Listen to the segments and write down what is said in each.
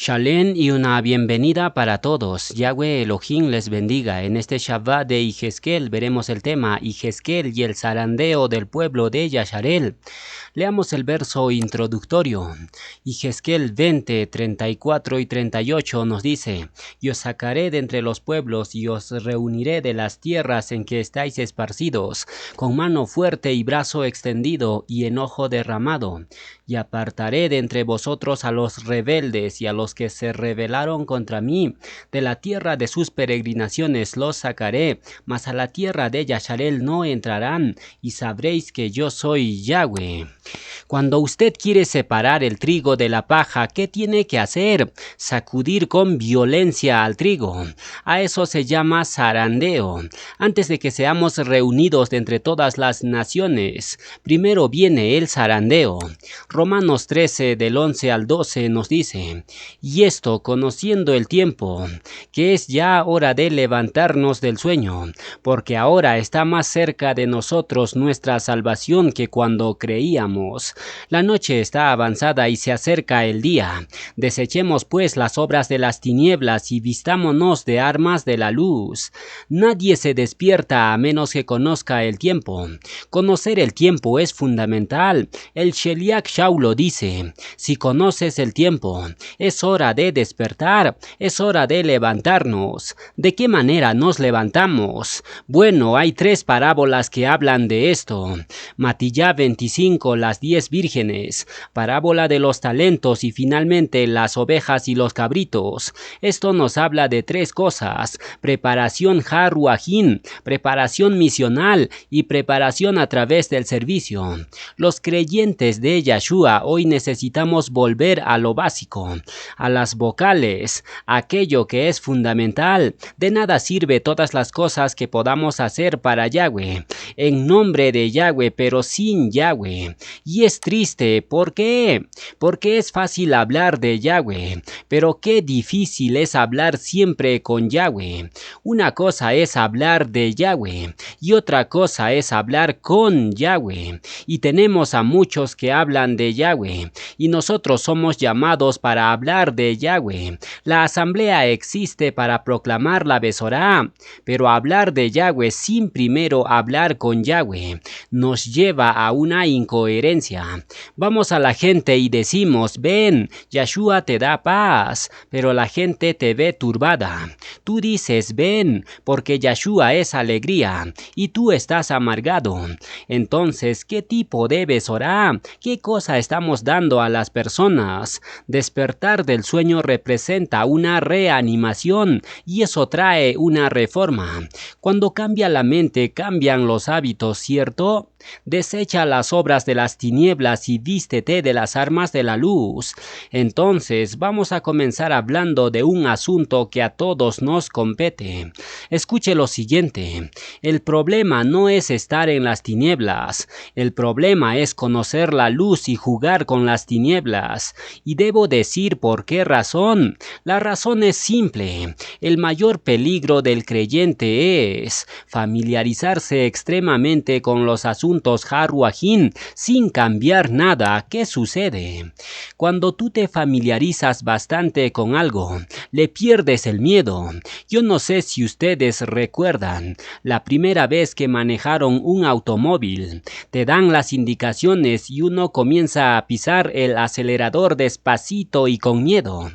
Shalom y una bienvenida para todos. Yahweh Elohim les bendiga. En este Shabbat de Yehezkel veremos el tema Yehezkel y el zarandeo del pueblo de Yasharel. Leamos el verso introductorio. Yehezkel 20, 34 y 38 nos dice: Y os sacaré de entre los pueblos y os reuniré de las tierras en que estáis esparcidos, con mano fuerte y brazo extendido y enojo derramado. Y apartaré de entre vosotros a los rebeldes y a los que se rebelaron contra mí. De la tierra de sus peregrinaciones los sacaré, mas a la tierra de Yasharel no entrarán, y sabréis que yo soy Yahweh. Cuando usted quiere separar el trigo de la paja, ¿qué tiene que hacer? Sacudir con violencia al trigo. A eso se llama zarandeo. Antes de que seamos reunidos de entre todas las naciones, primero viene el zarandeo. Romanos 13 del 11 al 12 nos dice: Y esto conociendo el tiempo, que es ya hora de levantarnos del sueño, porque ahora está más cerca de nosotros nuestra salvación que cuando creíamos. La noche está avanzada y se acerca el día. Desechemos pues las obras de las tinieblas y vistámonos de armas de la luz. Nadie se despierta a menos que conozca el tiempo. Conocer el tiempo es fundamental. El Sheliach Shaulo dice: si conoces el tiempo, es hora de despertar, es hora de levantarnos. ¿De qué manera nos levantamos? Bueno, hay tres parábolas que hablan de esto. Matillá 25, las 10 vírgenes, parábola de los talentos y finalmente las ovejas y los cabritos. Esto nos habla de tres cosas: preparación haruajín, preparación misional y preparación a través del servicio. Los creyentes de Yahshua hoy necesitamos volver a lo básico, a las vocales, aquello que es fundamental. De nada sirve todas las cosas que podamos hacer para Yahweh, en nombre de Yahweh, pero sin Yahweh. Y es triste, ¿por qué? Porque es fácil hablar de Yahweh, pero qué difícil es hablar siempre con Yahweh. Una cosa es hablar de Yahweh y otra cosa es hablar con Yahweh. Y tenemos a muchos que hablan de Yahweh, y nosotros somos llamados para hablar de Yahweh. La asamblea existe para proclamar la Besorá, pero hablar de Yahweh sin primero hablar con Yahweh nos lleva a una incoherencia. Vamos a la gente y decimos: ven, Yahshua te da paz, pero la gente te ve turbada. Tú dices: ven, porque Yahshua es alegría, y tú estás amargado. Entonces, ¿qué tipo de Besorá? ¿Qué cosa estamos dando a las personas? Despertar del sueño representa una reanimación, y eso trae una reforma. Cuando cambia la mente, cambian los hábitos, ¿cierto? Desecha las obras de las tinieblas y vístete de las armas de la luz. Entonces vamos a comenzar hablando de un asunto que a todos nos compete. Escuche lo siguiente: el problema no es estar en las tinieblas, el problema es conocer la luz y jugar con las tinieblas. Y debo decir por qué razón. La razón es simple: el mayor peligro del creyente es familiarizarse extremadamente con los asuntos haruajín sin cambiar nada. ¿Qué sucede? Cuando tú te familiarizas bastante con algo, le pierdes el miedo. Yo no sé si ustedes recuerdan la primera vez que manejaron un automóvil. Te dan las indicaciones y uno comienza a pisar el acelerador despacito y con miedo.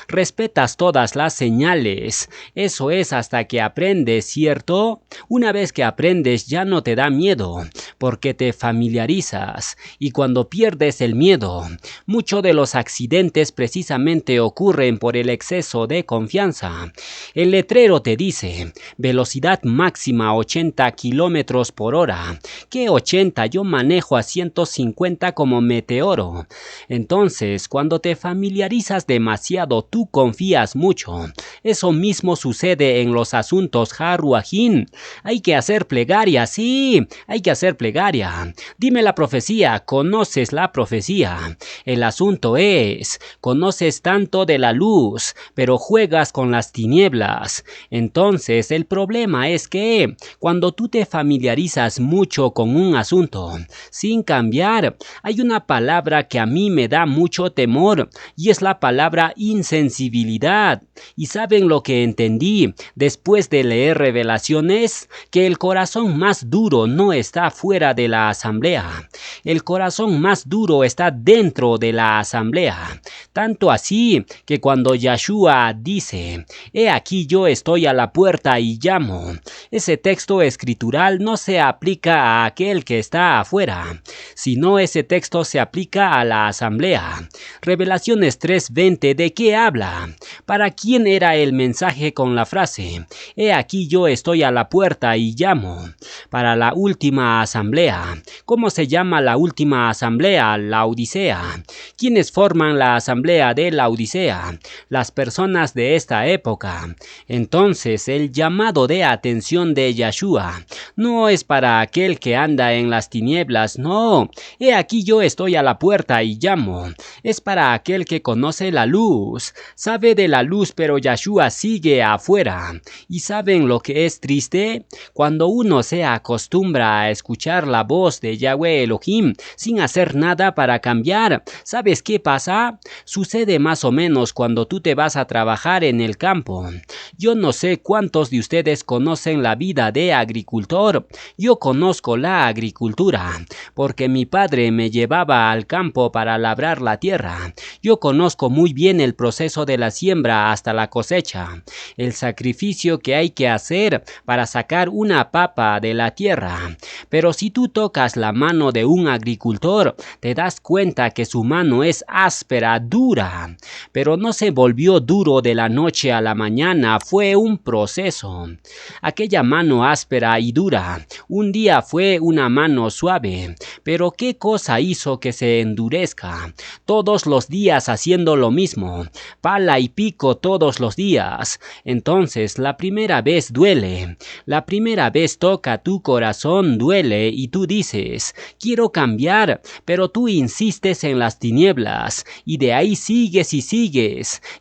Respetas todas las señales. Eso es hasta que aprendes, ¿cierto? Una vez que aprendes ya no te da miedo, porque te familiarizas. Y cuando pierdes el miedo, muchos de los accidentes precisamente ocurren por el exceso de confianza. El letrero te dice: velocidad máxima 80 kilómetros por hora. ¿Qué 80? Yo manejo a 150 como meteoro. Entonces, cuando te familiarizas demasiado, tú confías mucho. Eso mismo sucede en los asuntos haruajín. Hay que hacer plegaria, sí, hay que hacer plegaria. plegaria. Dime la profecía, ¿conoces la profecía? El asunto es, conoces tanto de la luz, pero juegas con las tinieblas. Entonces el problema es que cuando tú te familiarizas mucho con un asunto, sin cambiar, hay una palabra que a mí me da mucho temor y es la palabra insensibilidad. ¿Y saben lo que entendí después de leer Revelaciones? Que el corazón más duro no está fuera de la asamblea. El corazón más duro está dentro de la asamblea. Tanto así que cuando Yahshua dice, «He aquí yo estoy a la puerta y llamo», ese texto escritural no se aplica a aquel que está afuera, sino ese texto se aplica a la asamblea. Revelaciones 3:20, ¿de qué habla? ¿Para quién era el mensaje con la frase, «He aquí yo estoy a la puerta y llamo»? Para la última asamblea. ¿Cómo se llama la última asamblea? La Odisea. ¿Quiénes forman la asamblea de la Odisea? Las personas de esta época. Entonces, el llamado de atención de Yahshua no es para aquel que anda en las tinieblas, no. He aquí yo estoy a la puerta y llamo. Es para aquel que conoce la luz, sabe de la luz, pero Yahshua sigue afuera. ¿Y saben lo que es triste? Cuando uno se acostumbra a escuchar la voz de Yahweh Elohim sin hacer nada para cambiar, ¿sabes qué pasa? Sucede más o menos cuando tú te vas a trabajar en el campo. Yo no sé cuántos de ustedes conocen la vida de agricultor. Yo conozco la agricultura, porque mi padre me llevaba al campo para labrar la tierra. Yo conozco muy bien el proceso de la siembra hasta la cosecha, el sacrificio que hay que hacer para sacar una papa de la tierra. Pero si tú tocas la mano de un agricultor, te das cuenta que su mano es áspera, dura, pero no se volvió duro de la noche a la mañana, fue un proceso. Aquella mano áspera y dura, un día fue una mano suave, pero ¿qué cosa hizo que se endurezca? Todos los días haciendo lo mismo, pala y pico todos los días. Entonces la primera vez duele, la primera vez toca tu corazón, duele y tú dices, quiero cambiar, pero tú insistes en las tinieblas y de ahí sigues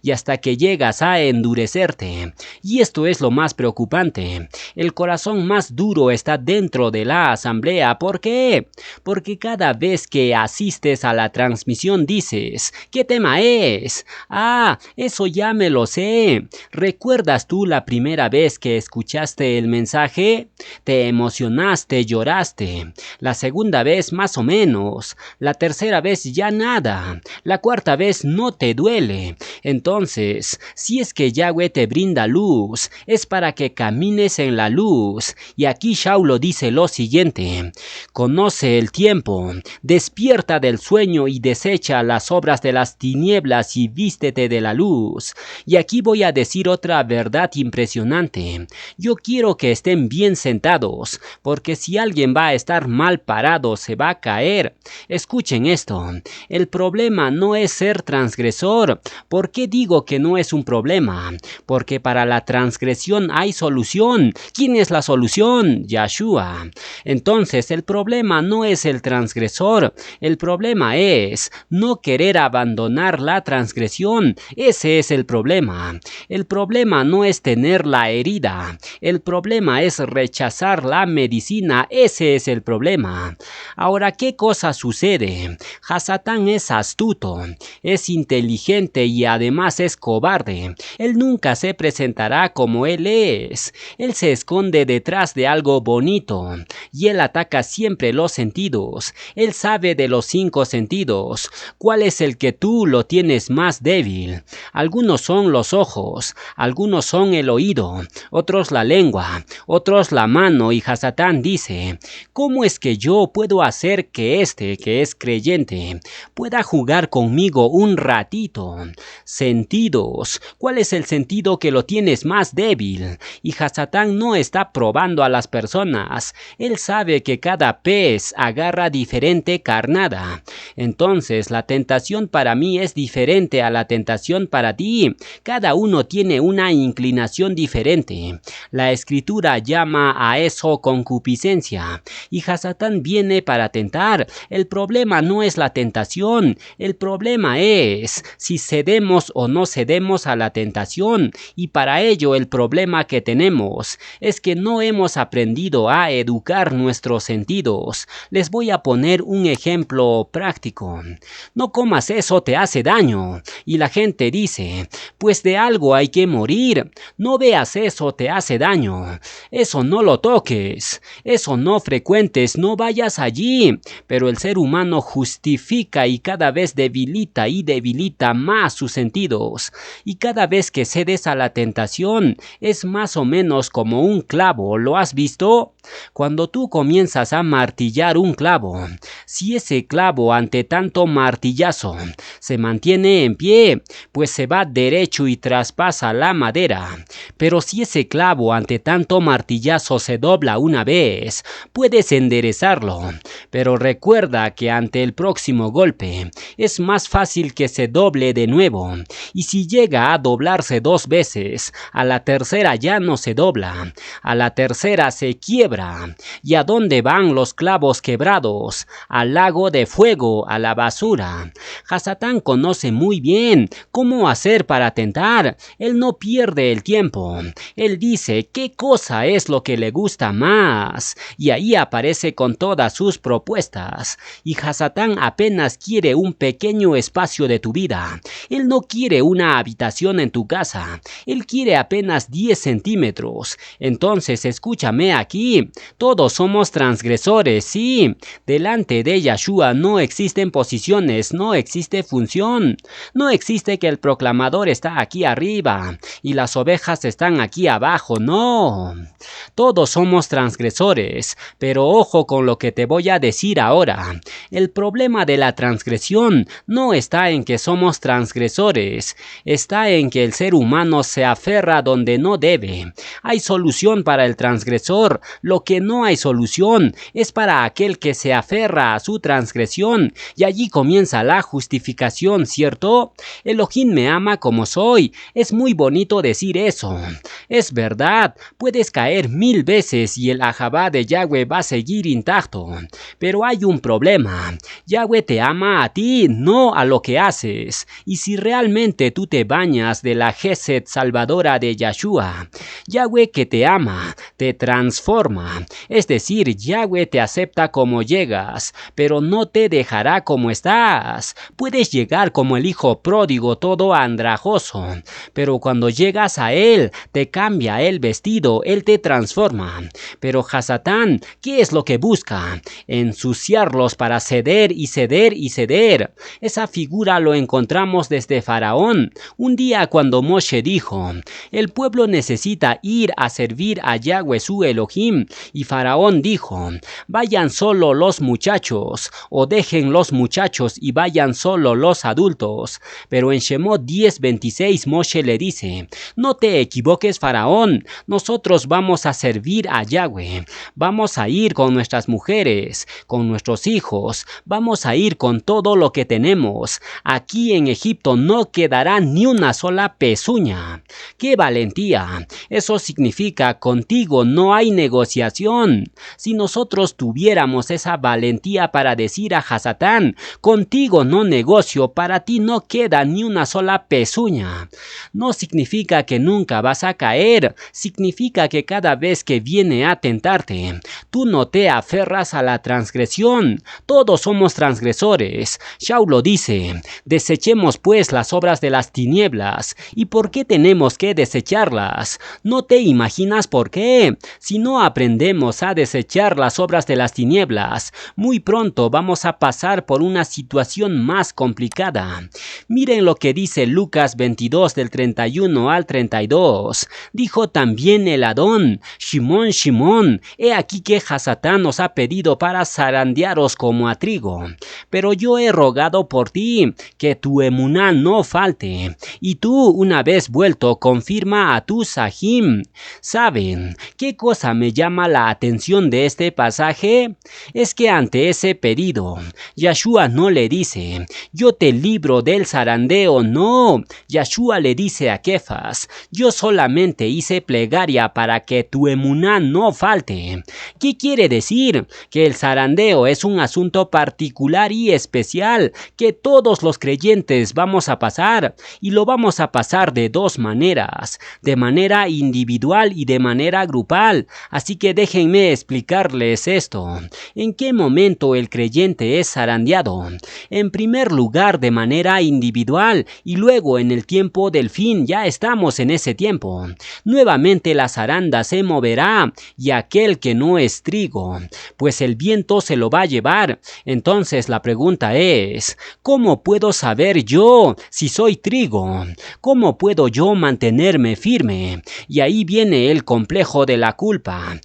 y hasta que llegas a endurecerte. Y esto es lo más preocupante. El corazón más duro está dentro de la asamblea. ¿Por qué? Porque cada vez que asistes a la transmisión dices, ¿qué tema es? Ah, eso ya me lo sé. ¿Recuerdas tú la primera vez que escuchaste el mensaje? Te emocionaste, lloraste. La segunda vez más o menos. La tercera vez ya nada. La cuarta vez no te duele. Entonces, si es que Yahweh te brinda luz, es para que camines en la luz. Y aquí Shaulo dice lo siguiente, conoce el tiempo, despierta del sueño y desecha las obras de las tinieblas y vístete de la luz. Y aquí voy a decir otra verdad impresionante. Yo quiero que estén bien sentados, porque si alguien va a estar mal parado, se va a caer. Escuchen esto, el problema no es ser transgresor. ¿Por qué digo que no es un problema? Porque para la transgresión hay solución. ¿Quién es la solución? Yahshua. Entonces el problema no es el transgresor, el problema es no querer abandonar la transgresión. Ese es el problema. El problema no es tener la herida, el problema es rechazar la medicina. Ese es el problema. Ahora, ¿qué cosa sucede? Hasatán es astuto, es inteligente y además es cobarde. Él nunca se presentará como él es. Él se esconde detrás de algo bonito y él ataca siempre los sentidos. Él sabe de los 5 sentidos. ¿Cuál es el que tú lo tienes más débil? Algunos son los ojos, algunos son el oído, otros la lengua, otros la mano. Y Hasatán dice, ¿cómo es que yo puedo hacer que este, que es creyente, pueda jugar conmigo un ratito? Sentidos. ¿Cuál es el sentido que lo tienes más débil? Y Hasatán no está probando a las personas. Él sabe que cada pez agarra diferente carnada. Entonces la tentación para mí es diferente a la tentación para ti. Cada uno tiene una inclinación diferente. La escritura llama a eso concupiscencia. y Hasatán viene para tentar. El problema no es la tentación, el problema es si cedemos o no cedemos a la tentación, y para ello el problema que tenemos es que no hemos aprendido a educar nuestros sentidos. Les voy a poner un ejemplo práctico. No comas eso, te hace daño. Y la gente dice, pues de algo hay que morir. No veas eso, te hace daño. Eso no lo toques. Eso no frecuentes, no vayas allí. Pero el ser humano justifica y cada vez debilita y debilita más sus sentidos. Y cada vez que cedes a la tentación, es más o menos como un clavo. ¿Lo has visto? Cuando tú comienzas a martillar un clavo, si ese clavo ante tanto martillazo se mantiene en pie, pues se va derecho y traspasa la madera. Pero si ese clavo ante tanto martillazo se dobla una vez, puedes enderezarlo. Pero recuerda que ante el próximo golpe es más fácil que se doble de nuevo. Y si llega a doblarse 2 veces, a la tercera ya no se dobla, a la tercera se quiebra. ¿Y a dónde van los clavos quebrados? Al lago de fuego, a la basura. Hasatán conoce muy bien cómo hacer para tentar. Él no pierde el tiempo. Él dice qué cosa es lo que le gusta más. Y ahí aparece con todas sus propuestas. Y Hasatán apenas quiere un pequeño espacio de tu vida. Él no quiere una habitación en tu casa. Él quiere apenas 10 centímetros. Entonces escúchame aquí. Todos somos transgresores, sí. Delante de Yahshua no existen posiciones, no existe función. No existe que el proclamador está aquí arriba y las ovejas están aquí abajo, no. Todos somos transgresores, pero ojo con lo que te voy a decir ahora. El problema de la transgresión no está en que somos transgresores, está en que el ser humano se aferra donde no debe. Hay solución para el transgresor. Lo que no hay solución es para aquel que se aferra a su transgresión, y allí comienza la justificación, ¿cierto? Elohim me ama como soy. Es muy bonito decir eso. Es verdad, puedes caer 1000 veces y el Ahabá de Yahweh va a seguir intacto. Pero hay un problema. Yahweh te ama a ti, no a lo que haces. Y si realmente tú te bañas de la Gesed salvadora de Yahshua, Yahweh que te ama, te transforma. Es decir, Yahweh te acepta como llegas, pero no te dejará como estás. Puedes llegar como el hijo pródigo todo andrajoso, pero cuando llegas a él, te cambia el vestido, él te transforma. Pero Hasatán, ¿qué es lo que busca? Ensuciarlos para ceder y ceder y ceder. Esa figura lo encontramos desde Faraón. Un día cuando Moshe dijo, el pueblo necesita ir a servir a Yahweh su Elohim, y Faraón dijo, vayan solo los muchachos, o dejen los muchachos y vayan solo los adultos. Pero en Shemot 10:26 Moshe le dice, no te equivoques, Faraón, nosotros vamos a servir a Yahweh, vamos a ir con nuestras mujeres, con nuestros hijos, vamos a ir con todo lo que tenemos. Aquí en Egipto no quedará ni una sola pezuña. ¡Qué valentía! Eso significa contigo no hay negociación. Si nosotros tuviéramos esa valentía para decir a Hasatán, contigo no negocio, para ti no queda ni una sola pezuña, no significa que nunca vas a caer, significa que cada vez que viene a tentarte, tú no te aferras a la transgresión. Todos somos transgresores. Shaulo dice, desechemos pues las obras de las tinieblas. ¿Y por qué tenemos que desecharlas? ¿No te imaginas por qué? Si no aprendemos a desechar las obras de las tinieblas, muy pronto vamos a pasar por una situación más complicada. Miren lo que dice Lucas 22 del 31 al 32. Dijo también el Adón, Shimón, Shimón, he aquí que Hasatán os ha pedido para zarandearos como a trigo. Pero yo he rogado por ti, que tu emuná no falte. Y tú, una vez vuelto, confirma a tu Sahim. ¿Saben qué cosa me llama la atención de este pasaje? Es que ante ese pedido, Yahshua no le dice, yo te libro del zarandeo, no. Yahshua le dice a Kefas, yo solamente hice plegaria para que tu emuná no falte. ¿Qué quiere Quiere decir que el zarandeo es un asunto particular y especial que todos los creyentes vamos a pasar, y lo vamos a pasar de dos maneras, de manera individual y de manera grupal. Así que déjenme explicarles esto. ¿En qué momento el creyente es zarandeado? En primer lugar, de manera individual, y luego en el tiempo del fin. Ya estamos en ese tiempo. Nuevamente la zaranda se moverá, y aquel que no es trigo, pues el viento se lo va a llevar. Entonces la pregunta es, ¿cómo puedo saber yo si soy trigo? ¿Cómo puedo yo mantenerme firme? Y ahí viene el complejo de la culpa.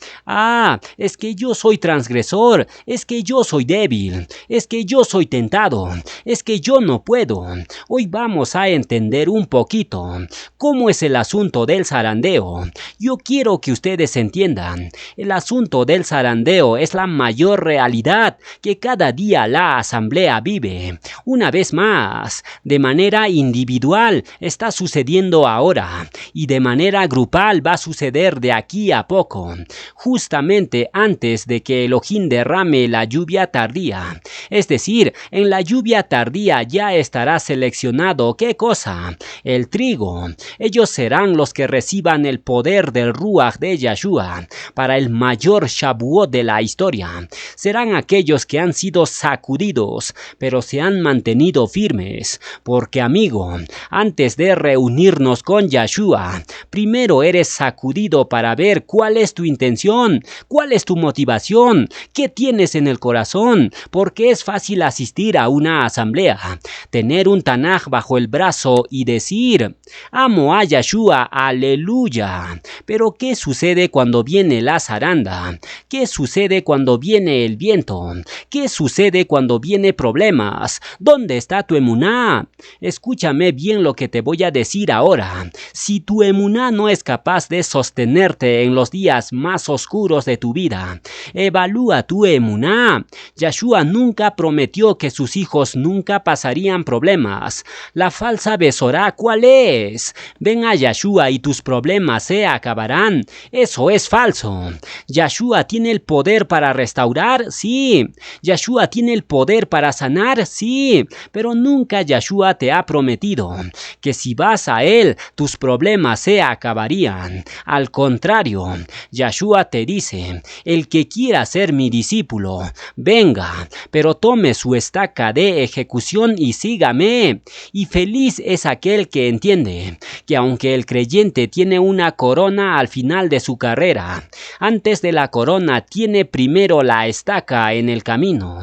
Es que yo soy transgresor, es que yo soy débil, es que yo soy tentado, es que yo no puedo. Hoy vamos a entender un poquito cómo es el asunto del zarandeo. Yo quiero que ustedes entiendan, el asunto del zarandeo es la mayor realidad que cada día la asamblea vive. Una vez más, de manera individual está sucediendo ahora, y de manera grupal va a suceder de aquí a poco, justamente antes de que Elohim derrame la lluvia tardía. Es decir, en la lluvia tardía ya estará seleccionado ¿qué cosa? El trigo. Ellos serán los que reciban el poder del Ruach de Yahshua para el mayor Shavuot de la historia. Serán aquellos que han sido sacudidos, pero se han mantenido firmes. Porque, amigo, antes de reunirnos con Yahshua, primero eres sacudido para ver cuál es tu intención, cuál es tu motivación, qué tienes en el corazón, porque es fácil asistir a una asamblea, tener un Tanaj bajo el brazo y decir, amo a Yahshua, aleluya. Pero ¿qué sucede cuando viene la zaranda? ¿Qué sucede cuando viene el viento? ¿Qué sucede cuando viene problemas? ¿Dónde está tu emuná? Escúchame bien lo que te voy a decir ahora. Si tu emuná no es capaz de sostenerte en los días más oscuros de tu vida, evalúa tu emuná. Yahshua nunca prometió que sus hijos nunca pasarían problemas. La falsa besorá, ¿cuál es? Ven a Yahshua y tus problemas se acabarán. Eso es falso. Yahshua tiene el poder para restaurar, sí. Yahshua tiene el poder para sanar, sí. Pero nunca Yahshua te ha prometido que si vas a él, tus problemas se acabarían. Al contrario, Yahshua te dice, el que quiera ser mi discípulo, venga, pero tome su estaca de ejecución y sígame. Y feliz es aquel que entiende que aunque el creyente tiene una corona al final de su carrera, antes de la corona tiene primero la estaca en el camino.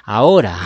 Ahora,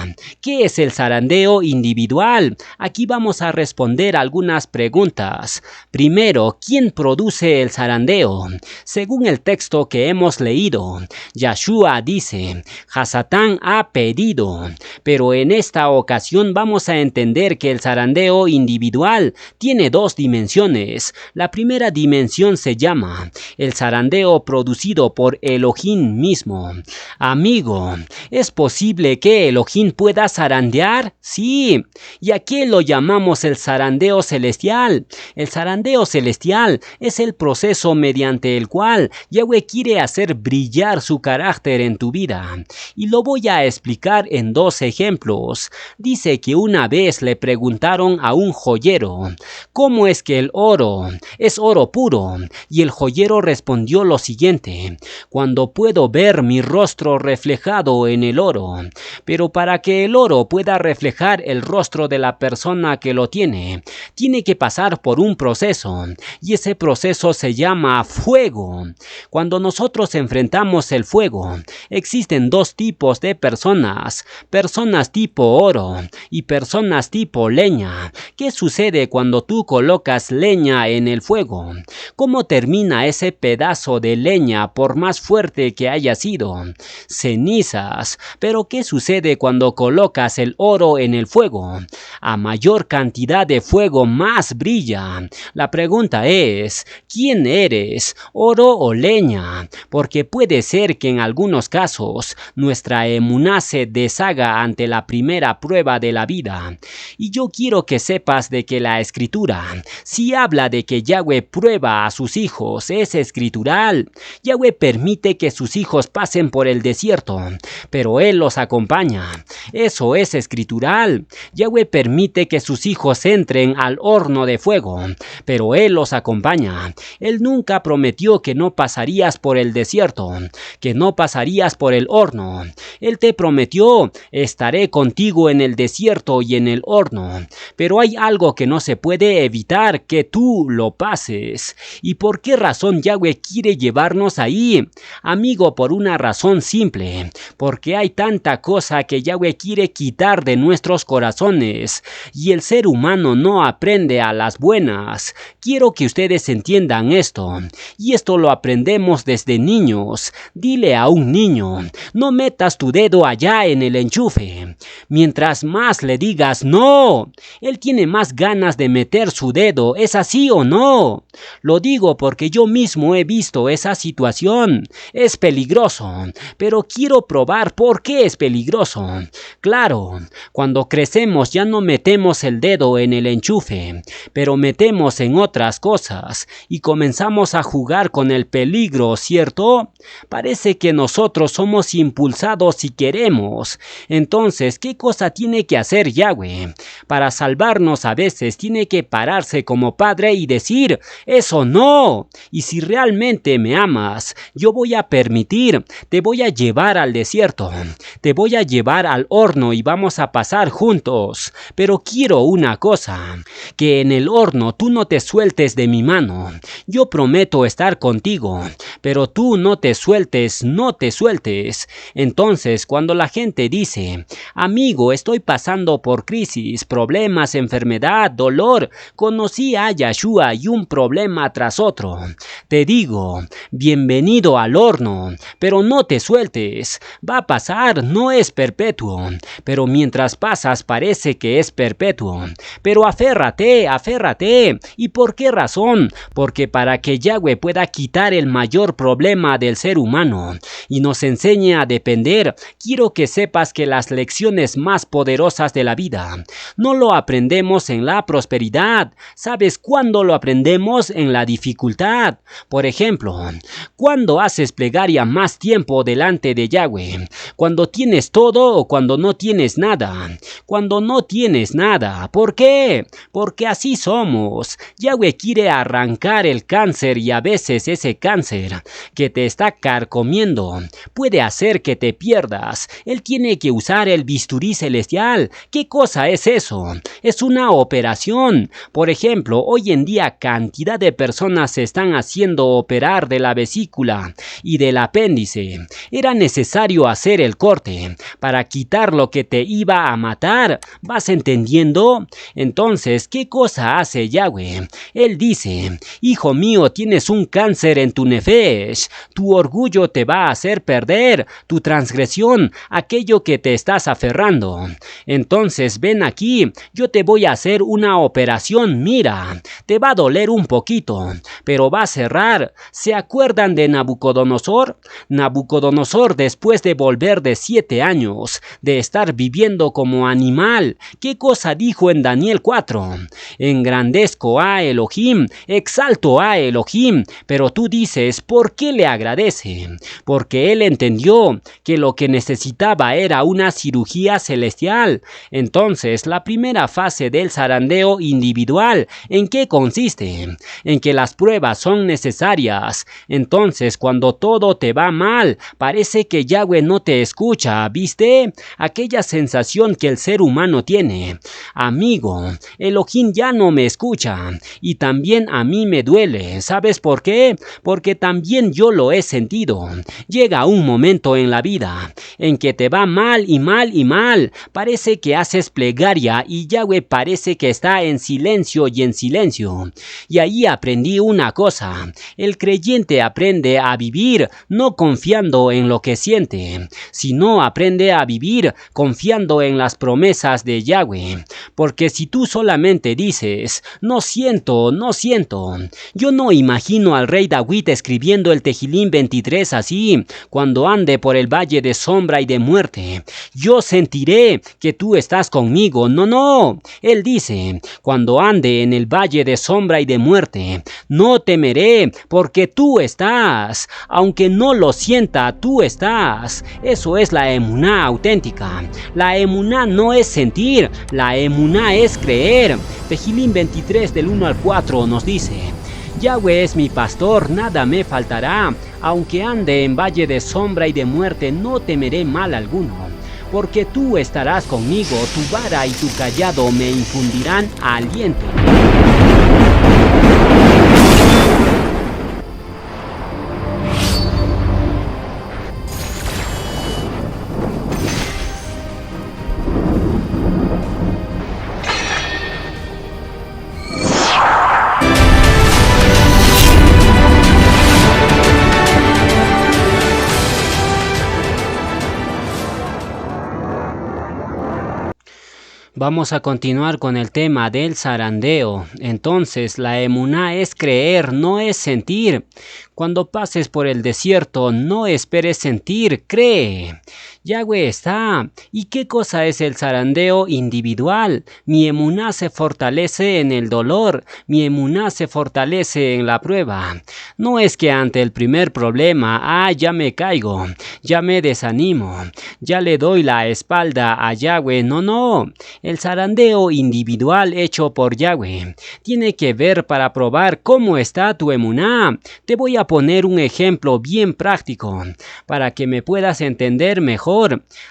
¿qué es el zarandeo individual? Aquí vamos a responder algunas preguntas. Primero, ¿quién produce el zarandeo? Según el texto que hemos leído, Yahshua dice, Hasatán ha pedido, pero en esta ocasión vamos a entender que el zarandeo individual tiene dos dimensiones. La primera dimensión se llama el zarandeo producido por Elohim mismo. Amigo, ¿es posible que Elohim pueda zarandear? Sí. ¿Y a qué lo llamamos el zarandeo celestial? El zarandeo celestial es el proceso mediante el cual Yahweh quiere hacer brillar su carácter en tu vida. Y lo voy a explicar en dos ejemplos. Dice que una vez le preguntaron a un joyero, ¿cómo es que el oro es oro puro? Y el joyero respondió lo siguiente, cuando puedo ver mi rostro reflejado en el oro. Pero para que el oro pueda reflejar el rostro de la persona que lo tiene que pasar por un proceso, y ese proceso se llama fuego. Cuando nosotros enfrentamos el fuego, existen dos tipos de personas tipo oro y personas tipo leña. ¿Qué sucede cuando tú colocas leña en el fuego? ¿Cómo termina ese pedazo de leña por más fuerte que haya sido? Cenizas. Pero ¿qué sucede cuando colocas el oro en el fuego? A mayor cantidad de fuego, más brilla. La pregunta es, ¿quién eres? ¿Oro o leña? Porque puede ser que en algunos casos nuestra emuná se deshaga ante la primera prueba de la vida. Y yo quiero que sepas de que la escritura, si habla de que Yahweh prueba a sus hijos, es escritural. Yahweh permite que sus sus hijos pasen por el desierto, pero Él los acompaña. Eso es escritural. Yahweh permite que sus hijos entren al horno de fuego, pero Él los acompaña. Él nunca prometió que no pasarías por el desierto, que no pasarías por el horno. Él te prometió: estaré contigo en el desierto y en el horno. Pero hay algo que no se puede evitar, que tú lo pases. ¿Y por qué razón Yahweh quiere llevarnos ahí? Amigo, por una razón simple, porque hay tanta cosa que Yahweh quiere quitar de nuestros corazones, y el ser humano no aprende a las buenas. Quiero que ustedes entiendan esto, y esto lo aprendemos desde niños. Dile a un niño: no metas tu dedo allá en el enchufe. Mientras más le digas no, él tiene más ganas de meter su dedo. ¿Es así o no? Lo digo porque yo mismo he visto esa situación. Es peligroso, pero quiero probar por qué es peligroso. Claro, cuando crecemos ya no metemos el dedo en el enchufe, pero metemos en otras cosas y comenzamos a jugar con el peligro, ¿cierto? Parece que nosotros somos impulsados si queremos. Entonces, ¿qué cosa tiene que hacer Yahweh? Para salvarnos a veces tiene que pararse como padre y decir: eso no. Y si realmente me amas, yo voy a permitir, te voy a llevar al desierto, te voy a llevar al horno y vamos a pasar juntos. Pero quiero una cosa, que en el horno tú no te sueltes de mi mano. Yo prometo estar contigo, pero tú no te sueltes, no te sueltes. Entonces, cuando la gente dice: amigo, estoy pasando por crisis, problemas, enfermedad, dolor, conocí a Yahshua y un problema tras otro, te digo: bienvenido al horno, pero no te sueltes. Va a pasar, no es perpetuo, pero mientras pasas parece que es perpetuo. Pero aférrate, aférrate. ¿Y por qué razón? Porque para que Yahweh pueda quitar el mayor problema del ser humano y nos enseñe a depender, quiero que sepas que las lecciones más poderosas de la vida no lo aprendemos en la prosperidad. ¿Sabes cuándo lo aprendemos? En la dificultad. Por ejemplo, ¿cuándo haces plegaria más tiempo delante de Yahweh? ¿Cuando tienes todo o cuando no tienes nada? Cuando no tienes nada. ¿Por qué? Porque así somos. Yahweh quiere arrancar el cáncer, y a veces ese cáncer que te está carcomiendo puede hacer que te pierdas. Él tiene que usar el bisturí celestial. ¿Qué cosa es eso? Es una operación. Por ejemplo, hoy en día cantidad de personas se están haciendo operar de la vesícula y del apéndice. Era necesario hacer el corte para quitar lo que te iba a matar. ¿Vas entendiendo? Entonces, ¿qué cosa hace Yahweh? Él dice: hijo mío, tienes un cáncer en tu nefesh. Tu orgullo te va a hacer perder, tu transgresión, aquello que te estás aferrando. Entonces ven aquí, yo te voy a hacer una operación. Mira, te va a doler un poquito, pero va a cerrar. ¿Se acuerdan de Nabucodonosor? Nabucodonosor, después de volver de 7 años de estar viviendo como animal, ¿qué cosa dijo en Daniel 4? Engrandezco a Elohim, exalto a Elohim. Pero tú dices: ¿por qué le agradece? Porque él entendió que lo que necesitaba era una cirugía celestial. Entonces, la primera fase del zarandeo individual, ¿en qué consiste? En que las pruebas son necesarias. Entonces, cuando todo te va mal, parece que Yahweh no te escucha, ¿viste? Aquella sensación que el ser humano tiene. Amigo, Elohim ya no me escucha, y también a mí me duele. ¿Sabes por qué? Porque también yo lo he sentido. Llega un momento en la vida en que te va mal y mal y mal. Parece que haces plegaria y Yahweh parece que está en silencio y en silencio. Y ahí aprendí una cosa: el creyente aprende a vivir no confiando en lo que siente, sino aprende a vivir confiando en las promesas de Yahweh. Porque si tú solamente dices: no siento, no siento. Yo no imagino al rey David escribiendo el Tejilín 23 así: cuando ande por el valle de sombra y de muerte, yo sentiré que tú estás conmigo. No, no. Él dice: cuando ande en el valle de sombra y de muerte, no temeré, porque tú estás. Aunque no lo sienta, tú estás. Eso es la emuná auténtica. La emuná no es sentir, la emuná es creer. Tehillim 23 del 1 al 4 nos dice: Yahweh es mi pastor, nada me faltará. Aunque ande en valle de sombra y de muerte, no temeré mal alguno. Porque tú estarás conmigo, tu vara y tu cayado me infundirán aliento. Vamos a continuar con el tema del zarandeo. Entonces, la emuná es creer, no es sentir. Cuando pases por el desierto, no esperes sentir, cree. Yahweh está. ¿Y qué cosa es el zarandeo individual? Mi emuná se fortalece en el dolor, mi emuná se fortalece en la prueba. No es que ante el primer problema, ya me caigo, ya me desanimo, ya le doy la espalda a Yahweh. No. El zarandeo individual hecho por Yahweh tiene que ver para probar cómo está tu emuná. Te voy a poner un ejemplo bien práctico para que me puedas entender mejor.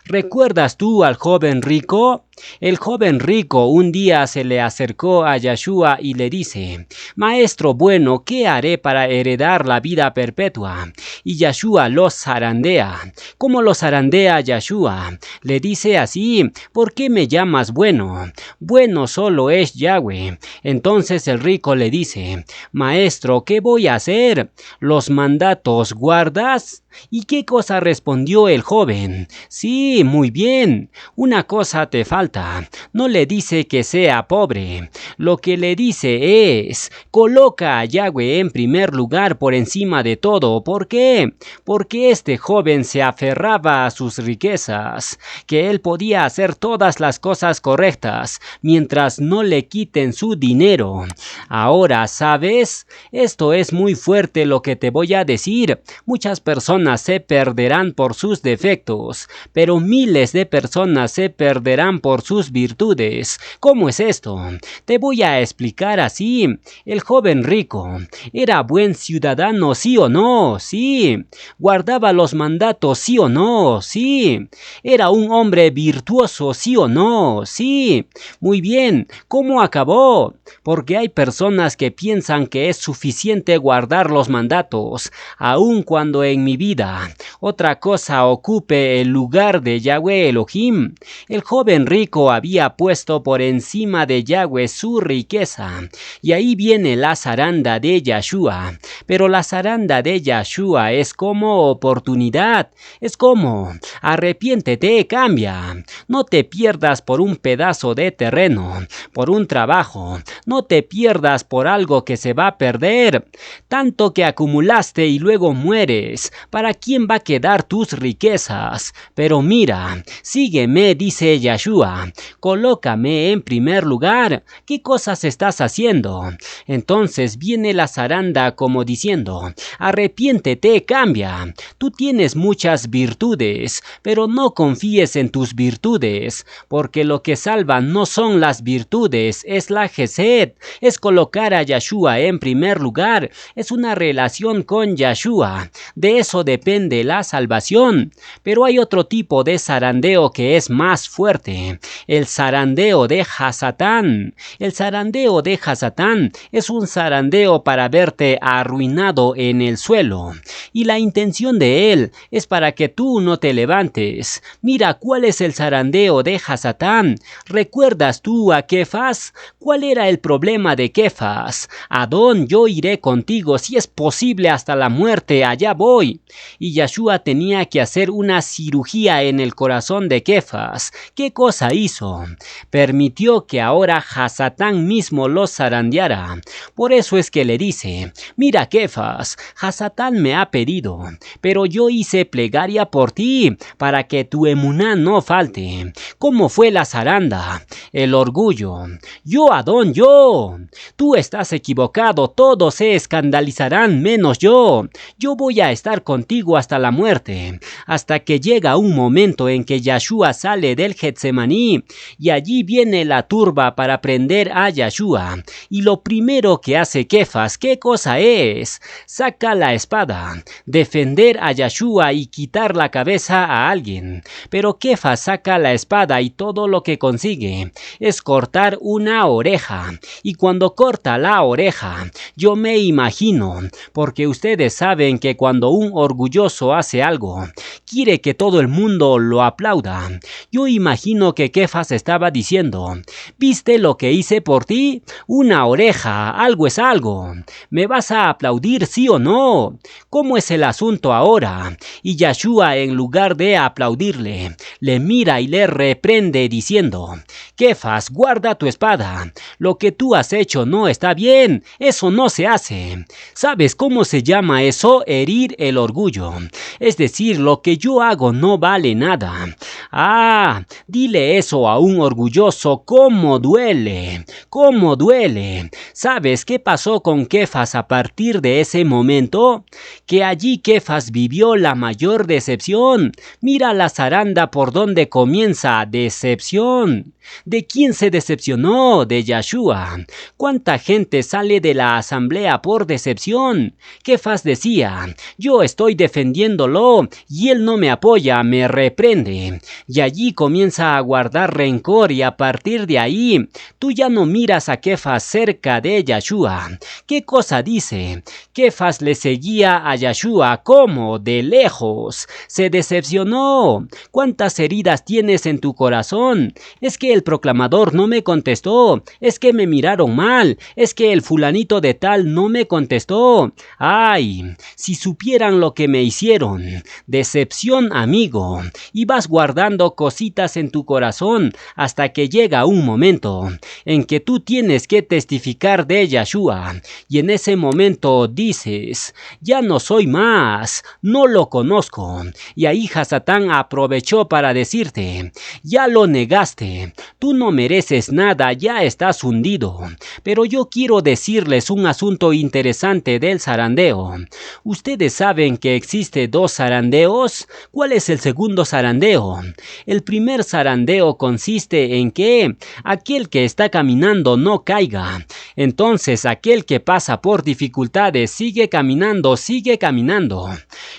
¿Recuerdas tú al joven rico? El joven rico un día se le acercó a Yahshua y le dice: Maestro bueno, ¿qué haré para heredar la vida perpetua? Y Yahshua lo zarandea. ¿Cómo lo zarandea Yahshua? Le dice así: ¿por qué me llamas bueno? Bueno solo es Yahweh. Entonces el rico le dice: Maestro, ¿qué voy a hacer? ¿Los mandatos guardas? ¿Y qué cosa respondió el joven? Sí, muy bien. Una cosa te falta. No le dice que sea pobre. Lo que le dice es: coloca a Yahweh en primer lugar por encima de todo. ¿Por qué? Porque este joven se aferraba a sus riquezas, que él podía hacer todas las cosas correctas mientras no le quiten su dinero. Ahora, ¿sabes? Esto es muy fuerte lo que te voy a decir. Muchas personas se perderán por sus defectos, pero miles de personas se perderán por sus virtudes. ¿Cómo es esto? Te voy a explicar así. El joven rico era buen ciudadano, ¿sí o no? Sí. Guardaba los mandatos, ¿sí o no? Sí. Era un hombre virtuoso, ¿sí o no? Sí. Muy bien. ¿Cómo acabó? Porque hay personas que piensan que es suficiente guardar los mandatos, aun cuando en mi vida otra cosa ocupe el lugar de Yahweh Elohim. El joven rico había puesto por encima de Yahweh su riqueza, y ahí viene la zaranda de Yahshua. Pero la zaranda de Yahshua es como oportunidad, es como: arrepiéntete, cambia. No te pierdas por un pedazo de terreno, por un trabajo, no te pierdas por algo que se va a perder. Tanto que acumulaste y luego mueres, ¿para quién va a quedar tus riquezas? Pero mira, sígueme, dice Yahshua, colócame en primer lugar. ¿Qué cosas estás haciendo? Entonces viene la zaranda como diciendo: arrepiéntete, cambia. Tú tienes muchas virtudes, pero no confíes en tus virtudes, porque lo que salva no son las virtudes, es la Gesed, es colocar a Yahshua en primer lugar, es una relación con Yahshua. De eso depende la salvación. Pero hay otro tipo de zarandeo que es más fuerte: el zarandeo de Hasatán. El zarandeo de Hasatán es un zarandeo para verte arruinado en el suelo, y la intención de él es para que tú no te levantes. Mira cuál es el zarandeo de Hasatán. ¿Recuerdas tú a Kefas? ¿Cuál era el problema de Kefas? Adón, yo iré contigo, si es posible hasta la muerte, allá voy. Y Yahshua tenía que hacer una cirugía en el corazón de Kefas. ¿Qué cosa Yeshua hizo? Permitió que ahora Hasatán mismo los zarandeara. Por eso es que le dice: mira, Kefas, Hasatán me ha pedido, pero yo hice plegaria por ti, para que tu emuná no falte. ¿Cómo fue la zaranda? El orgullo. Yo, Adón, yo. Tú estás equivocado, todos se escandalizarán menos yo. Yo voy a estar contigo hasta la muerte, hasta que llega un momento en que Yeshua sale del Getsemaní, y allí viene la turba para prender a Yeshua. Y lo primero que hace Kefas, ¿qué cosa es? Saca la espada, defender a Yeshua y quitar la cabeza a alguien. Pero Kefas saca la espada y todo lo que consigue es cortar una oreja. Y cuando corta la oreja, yo me imagino, porque ustedes saben que cuando un orgulloso hace algo, quiere que todo el mundo lo aplauda. Yo imagino que Kefas estaba diciendo: ¿viste lo que hice por ti? Una oreja, algo es algo. ¿Me vas a aplaudir, sí o no? ¿Cómo es el asunto ahora? Y Yeshua, en lugar de aplaudirle, le mira y le reprende diciendo: Kefas, guarda tu espada. Lo que tú has hecho no está bien. Eso no se hace. ¿Sabes cómo se llama eso? Herir el orgullo. Es decir, lo que yo hago no vale nada. Ah, dile eso a un orgulloso. ¿Cómo duele? ¿Cómo duele? ¿Sabes qué pasó con Kefas a partir de ese momento? Que allí Kefas vivió la mayor decepción. Mira la zaranda por donde comienza: decepción. ¿De quién se decepcionó? De Yeshua. ¿Cuánta gente sale de la asamblea por decepción? Kefas decía: yo estoy defendiéndolo y él no me apoya, me reprende. Y allí comienza a guardar rencor, y a partir de ahí tú ya no miras a Kefas cerca de Yeshua. ¿Qué cosa dice? Kefas le seguía a Yeshua como de lejos. Se decepcionó. ¿Cuántas heridas tienes en tu corazón? Es que el proclamador no me contestó. Es que me miraron mal. Es que el fulanito de tal no me contestó. Ay, si supieran lo que me hicieron. Decepción, amigo. Y vas guardando cositas en tu corazón hasta que llega un momento en que tú tienes que testificar de Yeshua. Y en ese momento dices: ya no soy más, no lo conozco. Y ahí Hasatán aprovechó para decirte: ya lo negaste, tú no mereces nada, ya estás hundido. Pero yo quiero decirles un asunto interesante del zarandeo. ¿Ustedes saben que existe dos zarandeos? ¿Cuál es el segundo zarandeo? El primer zarandeo consiste en que aquel que está caminando no caiga. Entonces aquel que pasa por dificultades sigue caminando,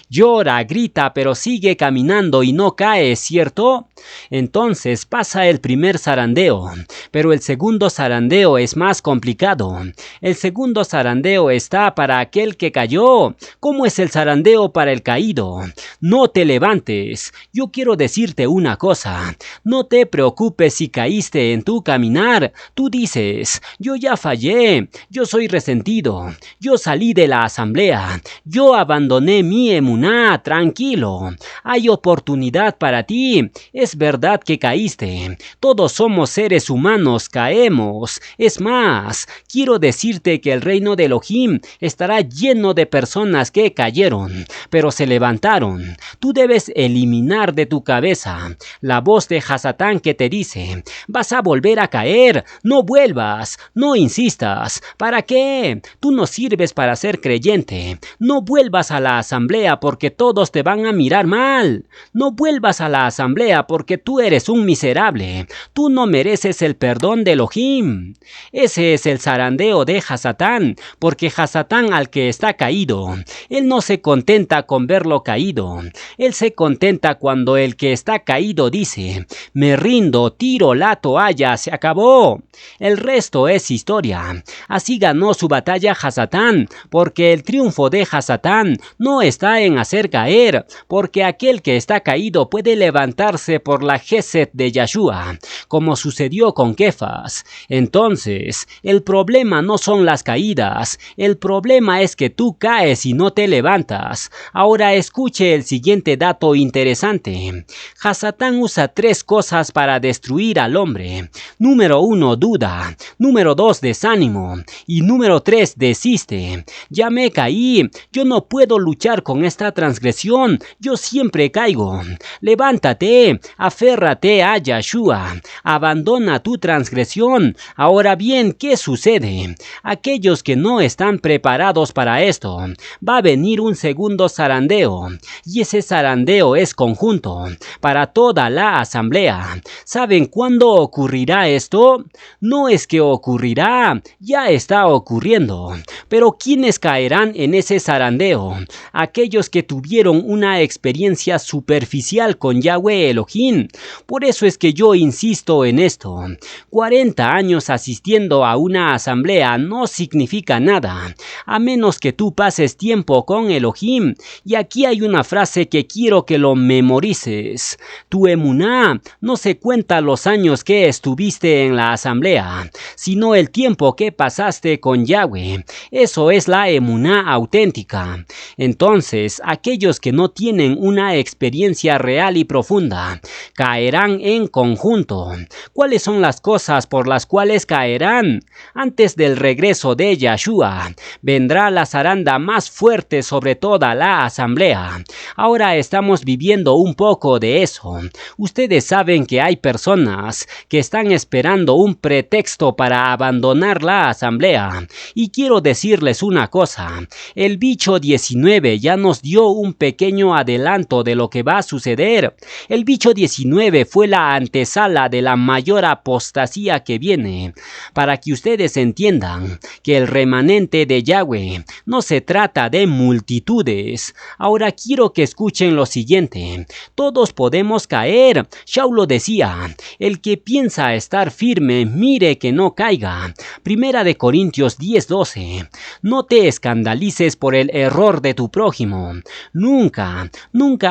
llora, grita, pero sigue caminando y no cae, ¿cierto? Entonces pasa el primer zarandeo, pero el segundo zarandeo es más complicado. El segundo zarandeo está para aquel que cayó. ¿Cómo es el zarandeo para el caído? No te levantes. Yo quiero decirte una cosa: no te preocupes si caíste en tu caminar. Tú dices: yo ya fallé, yo soy resentido, yo salí de la asamblea, yo abandoné mi emuná. Tranquilo, hay oportunidad para ti. Es verdad que caíste. Todos somos seres humanos, caemos. Es más, quiero decirte que el reino de Elohim estará lleno de personas que cayeron, pero se levantaron. Tú debes eliminar de tu cabeza la voz de Hasatán que te dice: vas a volver a caer, no vuelvas, no insistas. ¿Para qué? Tú no sirves para ser creyente. No vuelvas a la asamblea porque todos te van a mirar mal. No vuelvas a la asamblea porque tú eres un miserable. Tú no mereces el perdón de Elohim. Ese es el zarandeo de Hasatán, porque Hasatán, al que está caído, él no se contenta con verlo caído. Él se contenta cuando el que está caído dice: me rindo, tiro la toalla, se acabó. El resto es historia. Así ganó su batalla Hasatán, porque el triunfo de Hasatán no está en hacer caer, porque aquel que está caído puede levantarse por la Gesed de Yeshua, como como sucedió con Kefas. Entonces, el problema no son las caídas, el problema es que tú caes y no te levantas. Ahora escuche el siguiente dato interesante. Hasatán usa 3 cosas para destruir al hombre. Número 1, duda. Número 2, desánimo. Y número 3, desiste. Ya me caí, yo no puedo luchar con esta transgresión, yo siempre caigo. Levántate, aférrate a Yahshua, abandona tu transgresión. Ahora bien, ¿qué sucede? Aquellos que no están preparados para esto, va a venir un segundo zarandeo, y ese zarandeo es conjunto, para toda la asamblea. ¿Saben cuándo ocurrirá esto? No es que ocurrirá, ya está ocurriendo. Pero ¿quiénes caerán en ese zarandeo? Aquellos que tuvieron una experiencia superficial con Yahweh Elohim. Por eso es que yo insisto en esto. 40 años asistiendo a una asamblea no significa nada, a menos que tú pases tiempo con Elohim. Y aquí hay una frase que quiero que lo memorices. Tu emuná no se cuenta los años que estuviste en la asamblea, sino el tiempo que pasaste con Yahweh. Eso es la emuná auténtica. Entonces, aquellos que no tienen una experiencia real y profunda, caerán en conjunto. ¿Cuáles son las cosas por las cuales caerán? Antes del regreso de Yahshua, vendrá la zaranda más fuerte sobre toda la asamblea. Ahora estamos viviendo un poco de eso. Ustedes saben que hay personas que están esperando un pretexto para abandonar la asamblea. Y quiero decirles una cosa. El bicho 19 ya nos dio un pequeño adelanto de lo que va a suceder. El bicho 19 fue la antesala de la mayor apostasía que viene. Para que ustedes entiendan que el remanente de Yahweh no se trata de multitudes. Ahora quiero que escuchen lo siguiente. Todos podemos caer. Shaul decía, el que piensa estar firme, mire que no caiga. Primera de Corintios 10:12. No te escandalices por el error de tu prójimo. Nunca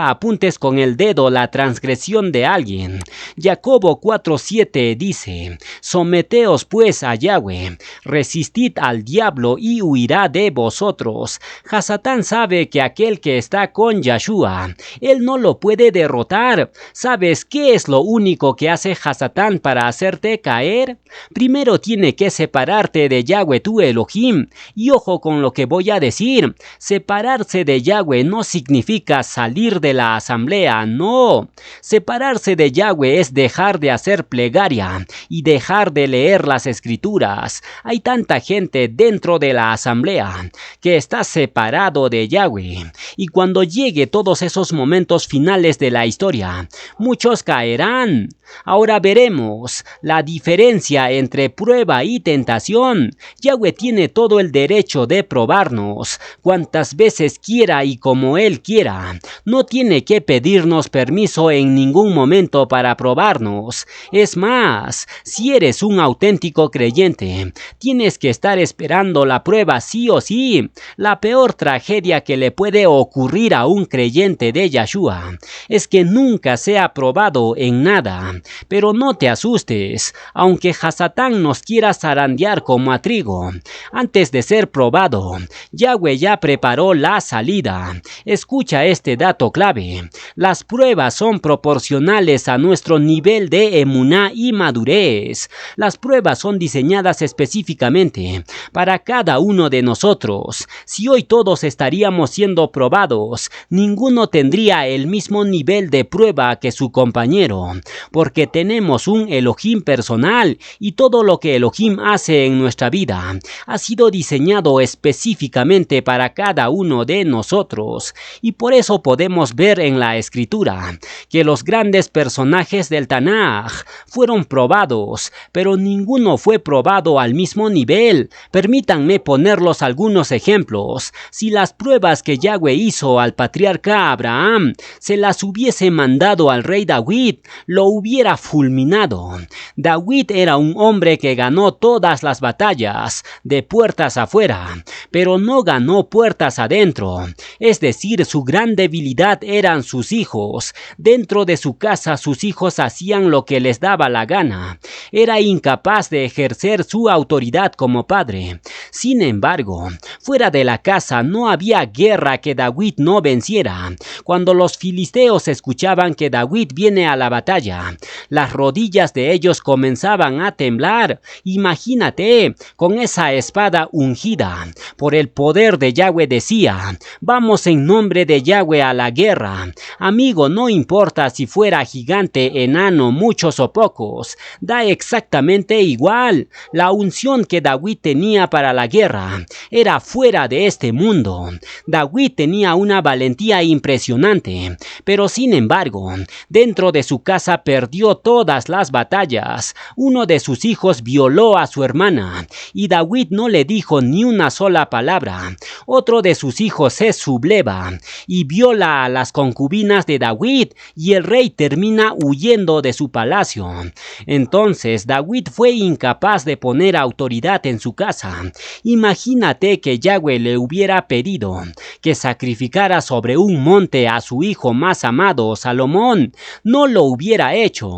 apuntes con el dedo la transgresión de alguien. Jacobo 4:7 dice, someteos pues a Yahweh, resistid al diablo y huirá de vosotros. Hasatán sabe que aquel que está con Yahshua, él no lo puede derrotar. ¿Sabes qué es lo único que hace Hasatán para hacerte caer? Primero tiene que separarte de Yahweh tu Elohim. Y ojo con lo que voy a decir. Separarse de Yahweh no significa salir de la asamblea, no. Separarse de Yahweh es dejar de hacer plegaria y dejar de leer las escrituras. Hay tanta gente dentro de la asamblea que está separado de Yahweh. Y cuando llegue todos esos momentos finales de la historia, muchos caerán. Ahora veremos la diferencia entre prueba y tentación. Yahweh tiene todo el derecho de probarnos cuantas veces quiera y como Él quiera. No tiene que pedirnos permiso en ningún momento para probarnos. Es más, si eres un auténtico creyente, tienes que estar esperando la prueba sí o sí. La peor tragedia que le puede ocurrir a un creyente de Yahshua es que nunca sea probado en nada. Pero no te asustes, aunque Hasatán nos quiera zarandear como a trigo. Antes de ser probado, Yahweh ya preparó la salida. Escucha este dato clave. Las pruebas son proporcionales a nuestro nivel de emuná y madurez. Las pruebas son diseñadas específicamente para cada uno de nosotros. Si hoy todos estaríamos siendo probados, ninguno tendría el mismo nivel de prueba que su compañero, porque tenemos un Elohim personal y todo lo que Elohim hace en nuestra vida ha sido diseñado específicamente para cada uno de nosotros. Y por eso podemos ver en la escritura que los grandes personajes del Tanaj fueron probados, pero ninguno fue probado al mismo nivel. Permítanme ponerlos algunos ejemplos. Si las pruebas que Yahweh hizo al patriarca Abraham se las hubiese mandado al rey David, lo hubiera fulminado. David era un hombre que ganó todas las batallas de puertas afuera, pero no ganó puertas adentro. Es decir, su gran debilidad eran sus hijos. Dentro de su casa sus hijos hacían lo que les les daba la gana. Era incapaz de ejercer su autoridad como padre. Sin embargo, fuera de la casa no había guerra que David no venciera. Cuando los filisteos escuchaban que David viene a la batalla, las rodillas de ellos comenzaban a temblar. Imagínate, con esa espada ungida por el poder de Yahweh decía: vamos en nombre de Yahweh a la guerra. Amigo, no importa si fuera gigante, enano, muchos o pocos, da exactamente igual. La unción que David tenía para la guerra era fuera de este mundo. David tenía una valentía impresionante, pero sin embargo, dentro de su casa perdió todas las batallas. Uno de sus hijos violó a su hermana y David no le dijo ni una sola palabra. Otro de sus hijos se subleva y viola a las concubinas de David y el rey termina huyendo de su palacio. Entonces David fue incapaz de poner autoridad en su casa. Imagínate que Yahweh le hubiera pedido que sacrificara sobre un monte a su hijo más amado, Salomón. No lo hubiera hecho.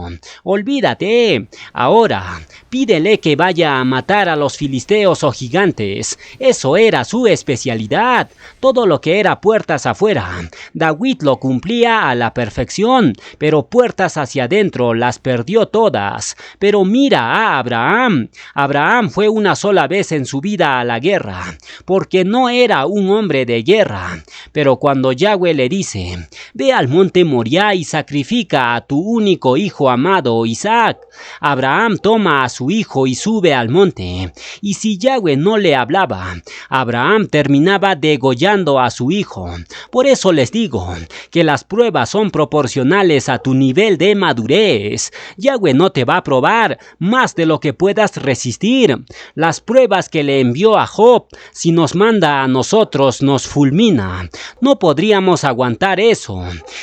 Olvídate. Ahora, pídele que vaya a matar a los filisteos o gigantes. Eso era su especialidad. Todo lo que era puertas afuera, David lo cumplía a la perfección, pero puertas hacia adentro las perdió todas. Pero mira a Abraham. Abraham fue una sola vez en su vida a la guerra, porque no era un hombre de guerra. Pero cuando Yahweh le dice: ve al monte Moriah y sacrifica a tu único hijo amado, Isaac, Abraham toma a su hijo y sube al monte. Y si Yahweh no le hablaba, Abraham terminaba degollando a su hijo. Por eso les digo que las pruebas son proporcionales a tu nivel de madurez. Yahweh no te va a probar más de lo que puedas resistir. Las pruebas que le envió a Job, si nos manda a nosotros, nos fulmina. No podríamos aguantar eso.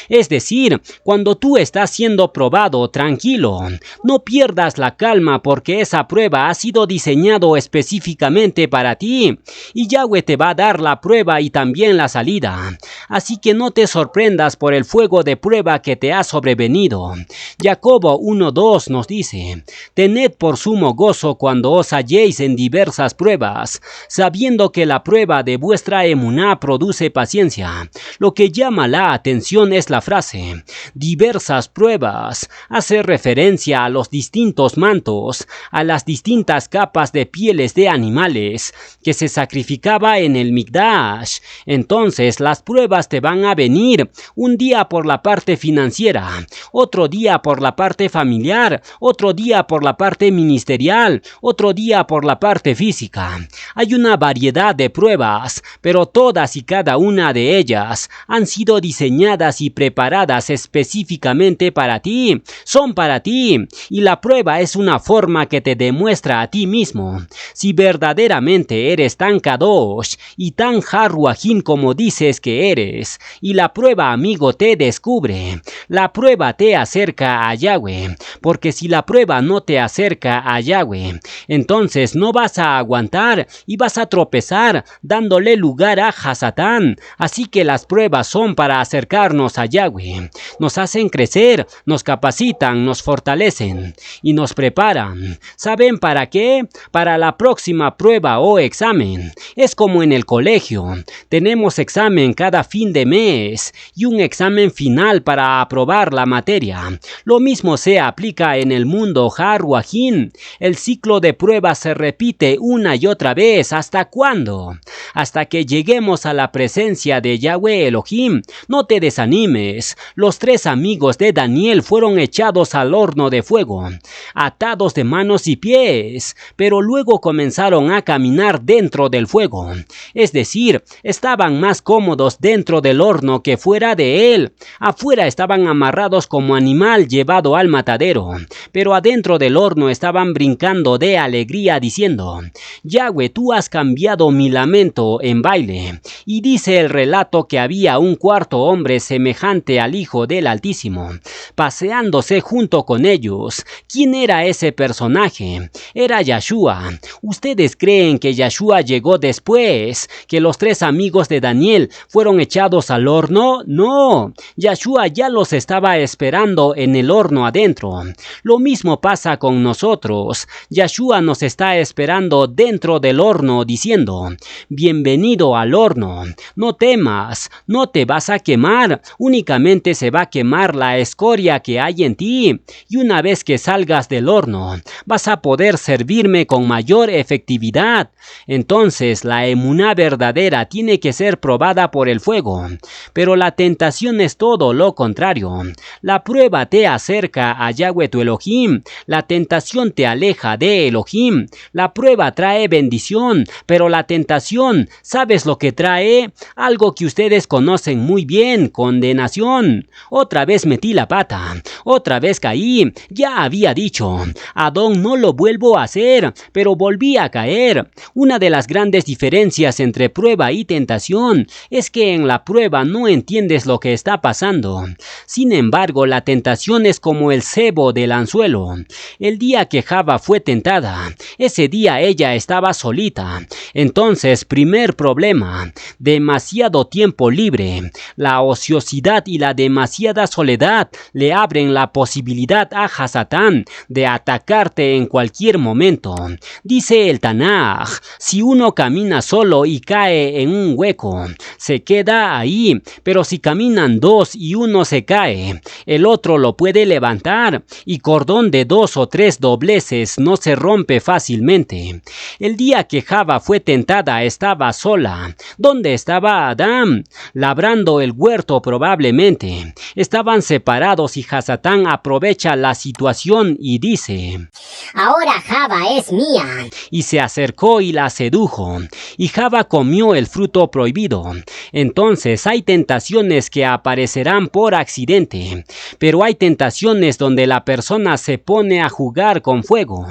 Es decir, cuando tú estás siendo probado, tranquilo, no pierdas la calma, porque esa prueba ha sido diseñado específicamente para ti, y Yahweh te va a dar la prueba y también la salida. Así que no te sorprendas por el fuego de prueba que te ha sobrevenido. Jacobo 1:2 nos dice: tened por sumo gozo cuando os halléis en diversas pruebas, sabiendo que la prueba de vuestra emuná produce paciencia. Lo que llama la atención es la frase diversas pruebas. Hace referencia a los distintos mantos, a las distintas capas de pieles de animales que se sacrificaba en el Mikdash. Entonces las pruebas te van a venir un día por la parte financiera, otro día por la parte familiar, otro día por la parte ministerial, otro día por la parte física. Hay una variedad de pruebas, pero todas y cada una de ellas han sido diseñadas y preparadas específicamente para ti. Son para ti, y la prueba es una forma que te demuestra a ti mismo si verdaderamente eres tan kadosh y tan harruajin como dices que eres. Y la prueba, amigo, te descubre. La prueba te acerca a Yahweh, porque si la prueba no te acerca a Yahweh, entonces no vas a aguantar y vas a tropezar dándole lugar a Hasatán. Así que las pruebas son para acercarnos a Yahweh. Nos hacen crecer, nos capacitan, nos fortalecen y nos preparan. ¿Saben para qué? Para la próxima prueba o examen. Es como en el colegio. Tenemos examen cada fin de mes y un examen final para aprobar la materia. Lo mismo se aplica en el mundo Harwajin. El ciclo de pruebas se repite una y otra vez. ¿Hasta cuándo? Hasta que lleguemos a la presencia de Yahweh Elohim. No te desanimes. Los 3 amigos de Daniel fueron echados al horno de fuego, atados de manos y pies, pero luego comenzaron a caminar dentro del fuego. Es decir, estaban más cómodos dentro del horno que fuera de él. Afuera estaban amarrados como animal llevado al matadero, pero adentro del horno estaban brincando de alegría diciendo: Yahweh, tú has cambiado mi lamento en baile. Y dice el relato que había un cuarto hombre semejante al Hijo del Altísimo, paseándose junto con ellos. ¿Quién era ese personaje? Era Yahshua. ¿Ustedes creen que Yahshua llegó después que los 3 amigos de Daniel fueron echados al horno? No, Yahshua ya los estaba esperando en el horno adentro. dentro. Lo mismo pasa con nosotros. Yahshua nos está esperando dentro del horno diciendo: bienvenido al horno, no temas, no te vas a quemar, únicamente se va a quemar la escoria que hay en ti, y una vez que salgas del horno, vas a poder servirme con mayor efectividad. Entonces la emuná verdadera tiene que ser probada por el fuego, pero la tentación es todo lo contrario. La prueba te acerca a Yahweh tu Elohim, la tentación te aleja de Elohim. La prueba trae bendición, pero la tentación, ¿sabes lo que trae? Algo que ustedes conocen muy bien: condenación. Otra vez metí la pata, otra vez caí. Ya había dicho, Adón, no lo vuelvo a hacer, pero volví a caer. Una de las grandes diferencias entre prueba y tentación es que en la prueba no entiendes lo que está pasando. Sin embargo, la tentación es como el cebo del anzuelo. El día que Java fue tentada, ese día ella estaba solita. Entonces, primer problema: demasiado tiempo libre. La ociosidad y la demasiada soledad le abren la posibilidad a Hasatán de atacarte en cualquier momento. Dice el Tanaj: si uno camina solo y cae en un hueco, se queda ahí, pero si caminan dos y uno se cae, el otro lo puede levantar, y cordón de 2 o 3 dobleces no se rompe fácilmente. El día que Java fue tentada estaba sola. ¿Dónde estaba Adán? Labrando el huerto probablemente. Estaban separados y Hasatán aprovecha la situación y dice: ahora Java es mía. Y se acercó y la sedujo, y Java comió el fruto prohibido. Entonces hay tentaciones que aparecerán por accidente, pero hay tentaciones donde la persona se pone a jugar con fuego.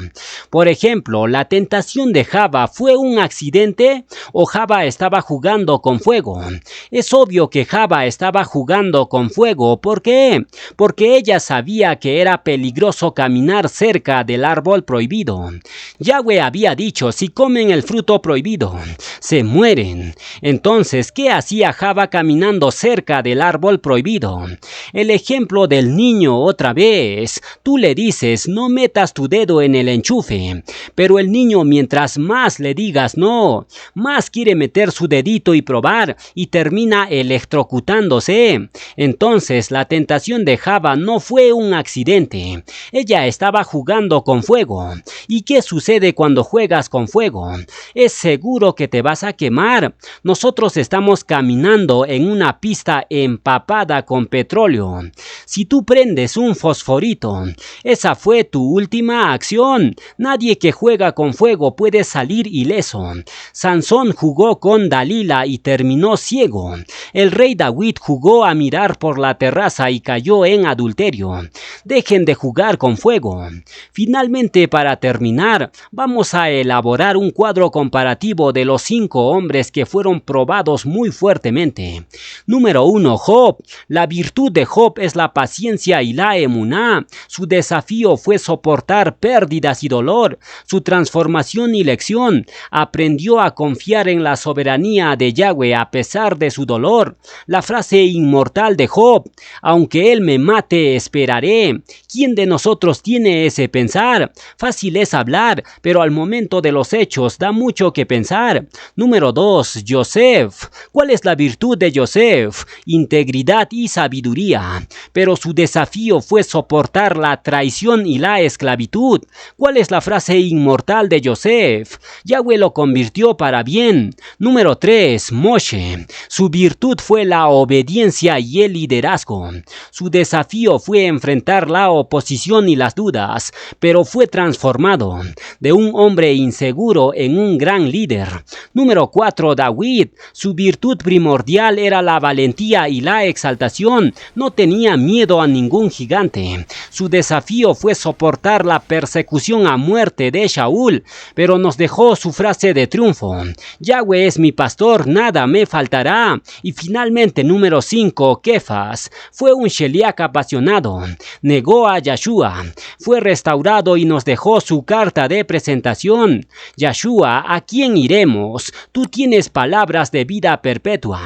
Por ejemplo, ¿la tentación de Java fue un accidente o Java estaba jugando con fuego? Es obvio que Java estaba jugando con fuego. ¿Por qué? Porque ella sabía que era peligroso caminar cerca del árbol prohibido. Yahweh había dicho: si comen el fruto prohibido, se mueren. Entonces, ¿qué hacía Java caminando cerca del árbol prohibido? El ejemplo del niño otra vez. Tú le dices: no metas tu dedo en el enchufe, pero el niño, mientras más le digas no, más quiere meter su dedito y probar, y termina electrocutándose. Entonces, la tentación de Java no fue un accidente. Ella estaba jugando con fuego. ¿Y qué sucede cuando juegas con fuego? Es seguro que te vas a quemar. Nosotros estamos caminando en una pista empapada con petróleo. Si tú prendes un fosforito, esa fue tu última acción. Nadie que juega con fuego puede salir ileso. Sansón jugó con Dalila y terminó ciego. El rey David jugó a mirar por la terraza y cayó en adulterio. Dejen de jugar con fuego. Finalmente, para terminar, vamos a elaborar un cuadro comparativo de los 5 hombres que fueron probados muy fuertemente. Número 1, Job. La virtud de Job es la paciencia y la emuná. Su desafío fue soportar pérdidas y dolor. Su transformación y lección: aprendió a confiar en la soberanía de Yahweh a pesar de su dolor. La frase inmortal de Job: aunque él me mate, esperaré. ¿Quién de nosotros tiene ese pensar? Fácil es hablar, pero al momento de los hechos da mucho que pensar. Número 2, Yosef. ¿Cuál es la virtud de Yosef? Integridad y sabiduría. Pero su desafío fue soportar la traición y la esclavitud. ¿Cuál es la frase inmortal de Yosef? Yahweh lo convirtió para bien. Número 3, Moshe. Su virtud fue la obediencia y el liderazgo. Su desafío fue enfrentar la oposición y las dudas, pero fue transformado de un hombre inseguro en un gran líder. Número 4, David. Su virtud primordial era la valentía y la exaltación. No tenía miedo a ningún gigante. Su desafío fue soportar la persecución a muerte de Shaul, pero nos dejó su frase de triunfo: Yahweh es mi pastor, nada me faltará. Y finalmente, número 5, Kefas. Fue un sheliach apasionado. Negó a Yahshua. Fue restaurado y nos dejó su carta de presentación. Yahshua, ¿a quién iremos? Tú tienes palabras de vida perpetua.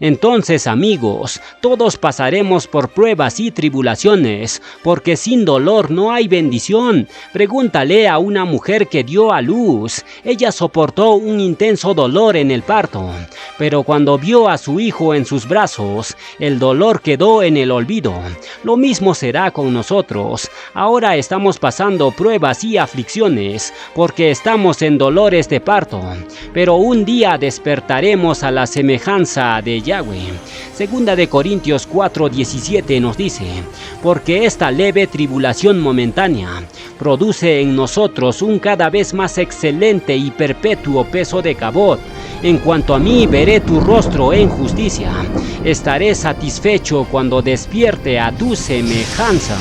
Entonces, amigos, todos pasaremos por pruebas y tribulaciones. porque sin dolor no hay bendición. Pregúntale a una mujer que dio a luz. Ella soportó un intenso dolor en el parto, pero cuando vio a su hijo en sus brazos, el dolor quedó en el olvido. Lo mismo será con nosotros. Ahora estamos pasando pruebas y aflicciones, porque estamos en dolores de parto, pero un día despertaremos a la semejanza de Yahweh. Segunda de Corintios 4:17 nos dice: porque esta leve tribulación momentánea produce en nosotros un cada vez más excelente y perpetuo peso de cabot. En cuanto a mí, veré tu rostro en justicia. Estaré satisfecho cuando despierte a tu semejanza.